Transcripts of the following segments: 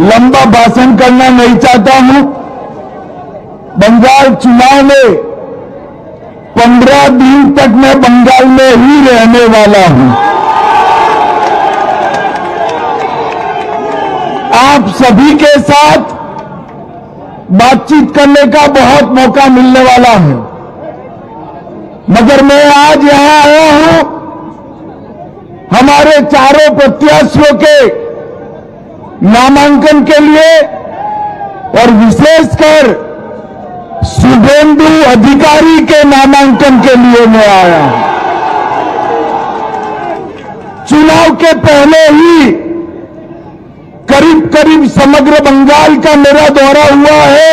लंबा भाषण करना नहीं चाहता हूं। बंगाल चुनाव में 15 दिन तक मैं बंगाल में ही रहने वाला हूं। आप सभी के साथ बातचीत करने का बहुत मौका मिलने वाला है, मगर मैं आज यहां आया हूं हमारे चारों प्रत्याशियों के नामांकन के लिए और विशेषकर शुभेंदु अधिकारी के नामांकन के लिए मैं आया हूं। चुनाव के पहले ही करीब करीब समग्र बंगाल का मेरा दौरा हुआ है।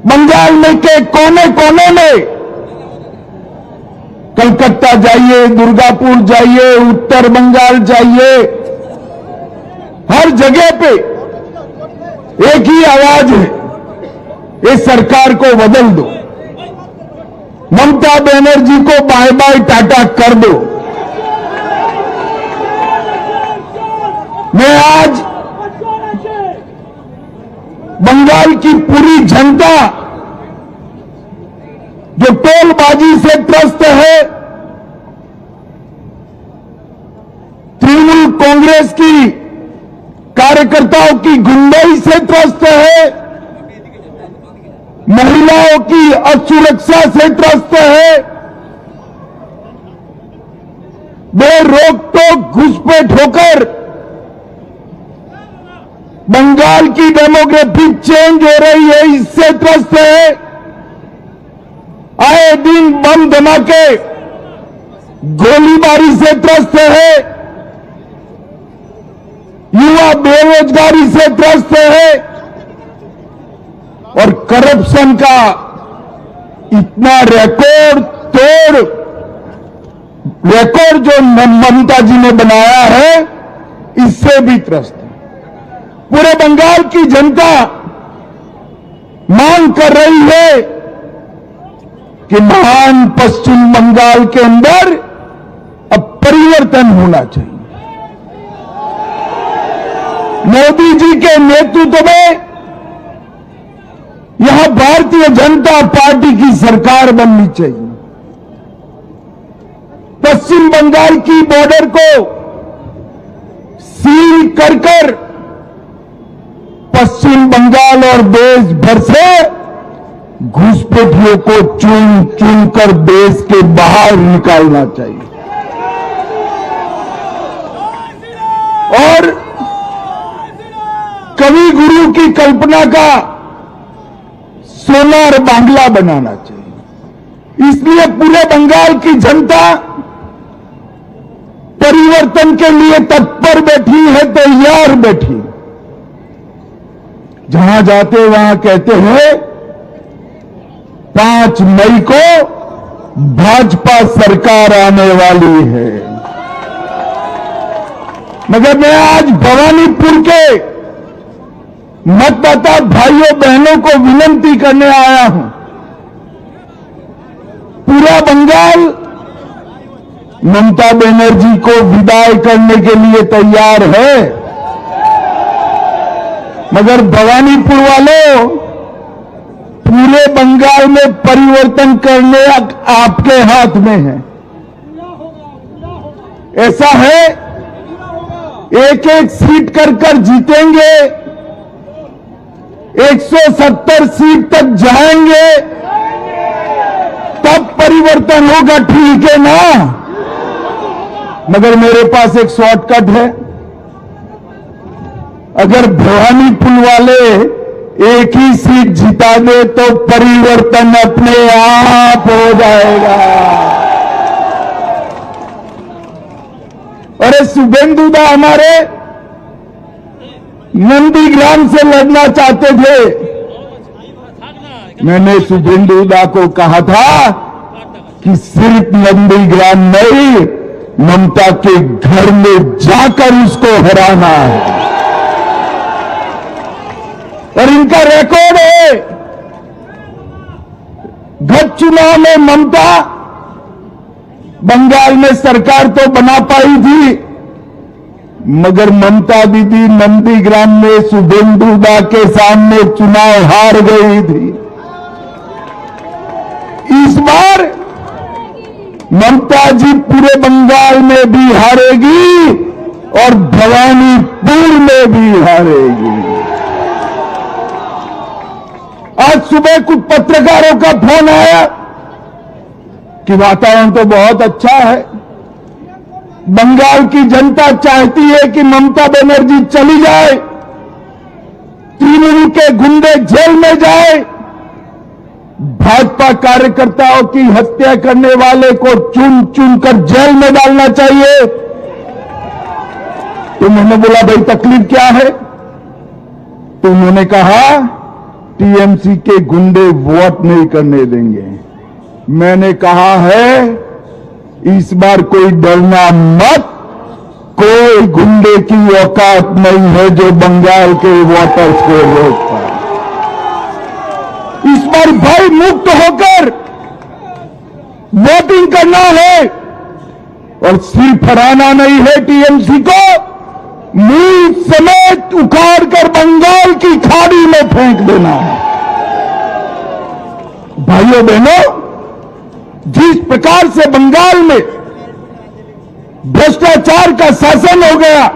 बंगाल में के कोने कोने में, कलकत्ता जाइए, दुर्गापुर जाइए, उत्तर बंगाल जाइए, हर जगह पे एक ही आवाज है, इस सरकार को बदल दो, ममता बनर्जी को बाय बाय टाटा कर दो। मैं आज बंगाल की पूरी जनता जो टोलबाजी से त्रस्त है, तृणमूल कांग्रेस की कार्यकर्ताओं की गुंडाई से त्रस्त है, महिलाओं की असुरक्षा से त्रस्त है, बेरोक टोक घुसपैठ होकर बंगाल की डेमोग्राफिक चेंज हो रही है, इससे त्रस्त है। आए दिन बम धमाके, गोलीबारी से त्रस्त है, युवा बेरोजगारी से त्रस्त है और करप्शन का इतना रिकॉर्ड जो ममता जी ने बनाया है, इससे भी त्रस्त है। पूरे बंगाल की जनता मांग कर रही है कि महान पश्चिम बंगाल के अंदर अब परिवर्तन होना चाहिए। मोदी जी के नेतृत्व में यहां भारतीय जनता पार्टी की सरकार बननी चाहिए। पश्चिम बंगाल की बॉर्डर को सील कर पश्चिम बंगाल और देश भर से घुसपैठियों को चुन चुन कर देश के बाहर निकालना चाहिए और कवि गुरु की कल्पना का सोनार बांग्ला बनाना चाहिए। इसलिए पूरे बंगाल की जनता परिवर्तन के लिए तत्पर बैठी है, तैयार बैठी। जहां जाते वहां कहते हैं 5 मई को भाजपा सरकार आने वाली है, मगर मैं आज भवानीपुर के मतदाता भाइयों बहनों को विनती करने आया हूं। पूरा बंगाल ममता बनर्जी को विदाई करने के लिए तैयार है, मगर भवानीपुर वालों, पूरे बंगाल में परिवर्तन करने आपके हाथ में है। ऐसा है, एक एक सीट कर जीतेंगे, 170 सीट तक जाएंगे, तब परिवर्तन होगा, ठीक है ना? मगर मेरे पास एक शॉर्टकट है। अगर भवानीपुर वाले एक ही सीट जिता दे तो परिवर्तन अपने आप हो जाएगा। अरे शुभेंदु दा हमारे नंदीग्राम से लड़ना चाहते थे। मैंने शुभेंदु दा को कहा था कि सिर्फ नंदीग्राम नहीं, ममता के घर में जाकर उसको हराना है। और इनका रिकॉर्ड है, गत चुनाव में ममता बंगाल में सरकार तो बना पाई थी, मगर ममता दीदी नंदीग्राम में शुभेंदुदा के सामने चुनाव हार गई थी। इस बार ममता जी पूरे बंगाल में भी हारेगी और भवानीपुर में भी हारेगी। आज सुबह कुछ पत्रकारों का फोन आया कि वातावरण तो बहुत अच्छा है, बंगाल की जनता चाहती है कि ममता बनर्जी चली जाए, तृणमूल के गुंडे जेल में जाए, भाजपा कार्यकर्ताओं की हत्या करने वाले को चुन चुन कर जेल में डालना चाहिए। तो मैंने बोला भाई तकलीफ क्या है? तो उन्होंने कहा टीएमसी के गुंडे वोट नहीं करने देंगे। मैंने कहा है इस बार कोई डरना मत, कोई गुंडे की औकात नहीं है जो बंगाल के वोटर्स को रोक पाए। इस बार भय मुक्त होकर वोटिंग करना है और सिर्फ हराना नहीं है, टीएमसी को मूल समेत उखाड़ कर बंगाल की खाड़ी में फेंक देना है। भाइयों बहनों, जिस प्रकार से बंगाल में भ्रष्टाचार का शासन हो गया,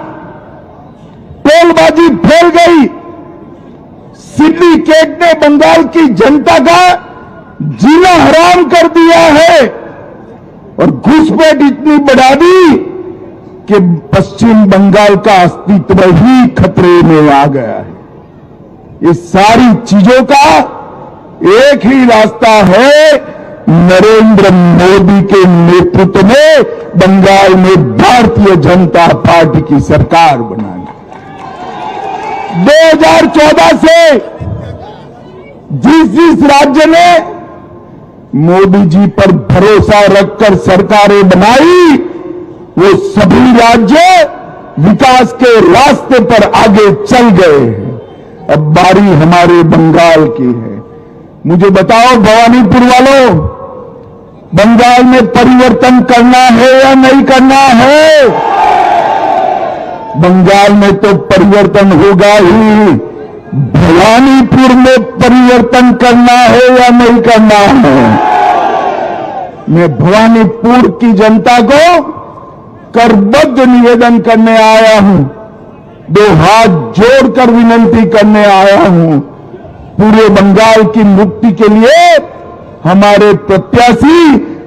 टोलबाजी फैल गई, सिंडिकेट ने बंगाल की जनता का जीना हराम कर दिया है और घुसपैठ इतनी बढ़ा दी कि पश्चिम बंगाल का अस्तित्व ही खतरे में आ गया है। ये सारी चीजों का एक ही रास्ता है, नरेंद्र मोदी के नेतृत्व में बंगाल में भारतीय जनता पार्टी की सरकार बनानी। 2014 से जिस राज्य ने मोदी जी पर भरोसा रखकर सरकारें बनाई, वो सभी राज्य विकास के रास्ते पर आगे चल गए हैं। अब बारी हमारे बंगाल की है। मुझे बताओ भवानीपुर वालों, बंगाल में परिवर्तन करना है या नहीं करना है? बंगाल में तो परिवर्तन होगा ही, भवानीपुर में परिवर्तन करना है या नहीं करना है? मैं भवानीपुर की जनता को करबद्ध निवेदन करने आया हूं, दो हाथ जोड़कर विनती करने आया हूं, पूरे बंगाल की मुक्ति के लिए हमारे प्रत्याशी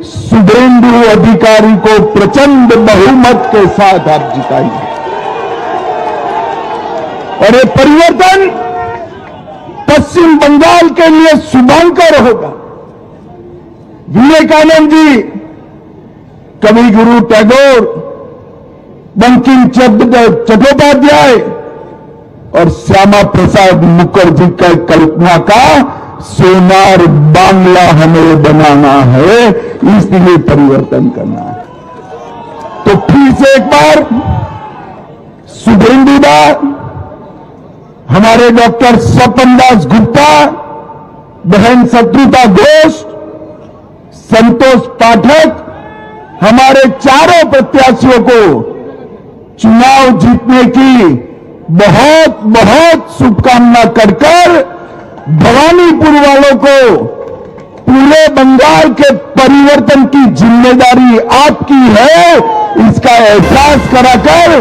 शुभेंदु अधिकारी को प्रचंड बहुमत के साथ आप जिताइए और ये परिवर्तन पश्चिम बंगाल के लिए शुभंकर होगा। विवेकानंद जी, कवि गुरु टैगोर, बंकिम चट्टोपाध्याय और श्यामा प्रसाद मुखर्जी का कल्पना का सोनार बांग्ला हमें बनाना है, इसलिए परिवर्तन करना है। तो फिर से एक बार शुभेंदुदा, हमारे डॉक्टर स्वपन दास गुप्ता, बहन शत्रुता घोष, संतोष पाठक, हमारे चारों प्रत्याशियों को चुनाव जीतने की बहुत बहुत शुभकामना कर भवानीपुर वालों को पूरे बंगाल के परिवर्तन की जिम्मेदारी आपकी है, इसका एहसास कराकर